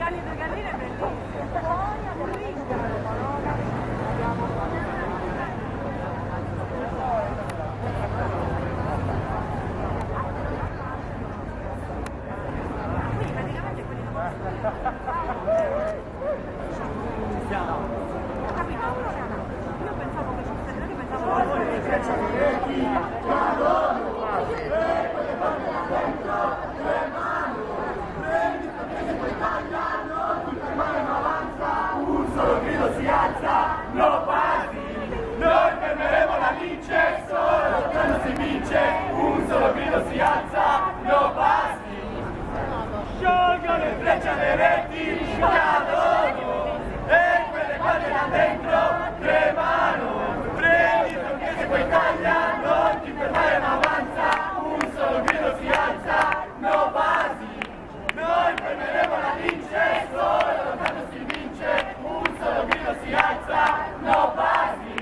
Galli due galline è bellissimo. Quindi praticamente quelli non ho capito? Io pensavo che fosse, io pensavo un solo grido si alza, no passi, noi fermeremo la lince, solo lottando si vince, un solo grido si alza, no passi, sciolgono le frecce alle reti, cadono, e quelle quadre là dentro tremano, prendi il che poi taglia, non ti fermare ma avanza, un solo grido si alza, no passi, noi fermeremo la lince, solo lottando si vince, un solo grido si alza, no passi.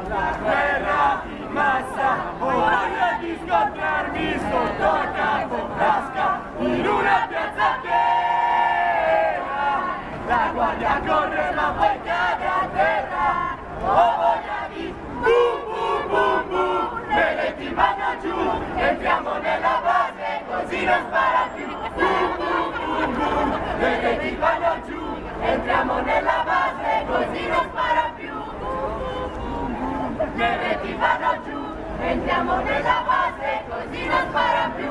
La guerra in massa, voglia di scontrarmi sotto a Capofrasca, in una piazza vera. La guardia corre ma poi cade a terra, oh voglia di boom boom boom boom, le reti vanno giù, entriamo nella base così non spara più, boom boom boom boom, le reti vanno giù, entriamo nella base così non spara più, le reti vanno giù, entriamo nella base così non spara più.